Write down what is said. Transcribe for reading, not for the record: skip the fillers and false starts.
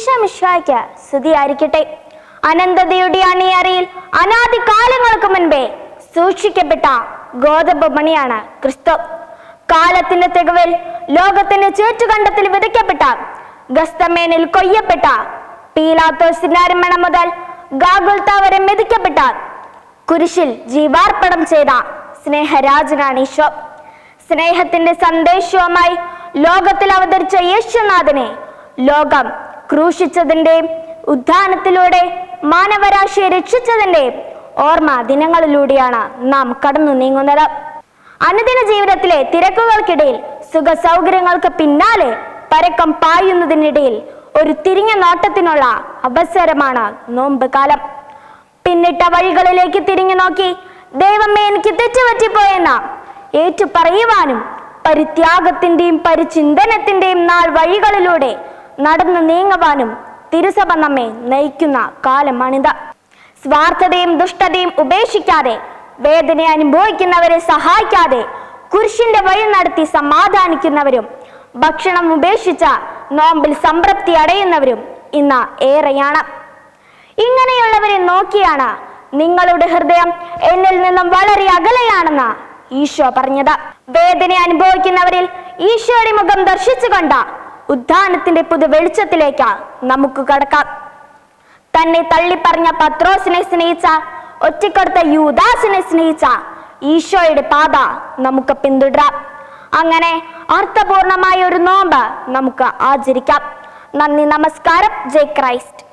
ഈശോ മിശിഹായ്ക്ക് സ്തുതിയായിരിക്കട്ടെ. അനന്തതയുടെ അണിയറയിൽ അനാദികാലങ്ങൾക്ക് മുൻപേ സൂക്ഷിക്കപ്പെട്ട ഗോതമ്പ് മണിയാണ് ക്രിസ്തു. കാലത്തിന്റെ തികവിൽ ലോകത്തിന്റെ ചേറ്റുകണ്ടത്തിൽ വിതയ്ക്കപ്പെട്ട, ഗസ്തമേനിൽ കൊയ്യപ്പെട്ട, പീലാത്തോസിന്റെ അരമണം മുതൽ ഗാഗുൽത്ത വരെ മെതിക്കപ്പെട്ട, കുരിശിൽ ജീവാർപ്പണം ചെയ്ത സ്നേഹരാജനാണ് ഈശോ. സ്നേഹത്തിന്റെ സന്ദേശവുമായി ലോകത്തിൽ അവതരിച്ച യേശുനാഥനെ ലോകം ക്രൂശിച്ചതിന്റെയും ഉദ്ധാനത്തിലൂടെ മാനവരാശിയെ രക്ഷിച്ചതിന്റെയും ഓർമ്മ ദിനങ്ങളിലൂടെയാണ് നാം കടന്നു നീങ്ങുന്നത്. അനുദിന ജീവിതത്തിലെ തിരക്കുകൾക്കിടയിൽ സുഖ സൗകര്യങ്ങൾക്ക് പിന്നാലെ പരക്കം പായുന്നതിനിടയിൽ ഒരു തിരിഞ്ഞ നോട്ടത്തിനുള്ള അവസരമാണ് നോമ്പ് കാലം. പിന്നിട്ട വഴികളിലേക്ക് തിരിഞ്ഞു നോക്കി ദൈവമേ എനിക്ക് തെറ്റുപറ്റിപ്പോയെന്ന ഏറ്റു പറയുവാനും പരിത്യാഗത്തിന്റെയും പരിചിന്തനത്തിന്റെയും നാൾ വഴികളിലൂടെ നടന്നു നീങ്ങുവാനും തിരുസഭ നമ്മെ നയിക്കുന്ന കാലമാണിത്. സ്വാർത്ഥതയും ദുഷ്ടതയും ഉപേക്ഷിക്കാതെ, വേദന അനുഭവിക്കുന്നവരെ സഹായിക്കാതെ കുരിശിന്റെ വഴി നടത്തി സമാധാനിക്കുന്നവരും ഭക്ഷണം ഉപേക്ഷിച്ച നോമ്പിൽ സംതൃപ്തി അടയുന്നവരും ഇന്ന് ഏറെയാണ്. ഇങ്ങനെയുള്ളവരെ നോക്കിയാണ് നിങ്ങളുടെ ഹൃദയം എന്നിൽ നിന്നും വളരെ അകലെയാണെന്ന് ഈശോ പറഞ്ഞത്. വേദന അനുഭവിക്കുന്നവരിൽ ഈശോയുടെ മുഖം ദർശിച്ചുകൊണ്ട് ഉദ്ധാനത്തിന്റെ പുതു വെളിച്ചത്തിലേക്ക് നമുക്ക് കടക്കാം. തന്നെ തള്ളിപ്പറഞ്ഞ പത്രോസിനെ സ്നേഹിച്ച, ഒറ്റിക്കൊടുത്ത യൂദാസിനെ സ്നേഹിച്ച ഈശോയുടെ പാത നമുക്ക് പിന്തുടരാം. അങ്ങനെ അർത്ഥപൂർണമായ ഒരു നോമ്പ് നമുക്ക് ആചരിക്കാം. നന്ദി, നമസ്കാരം. ജയ് ക്രൈസ്റ്റ്.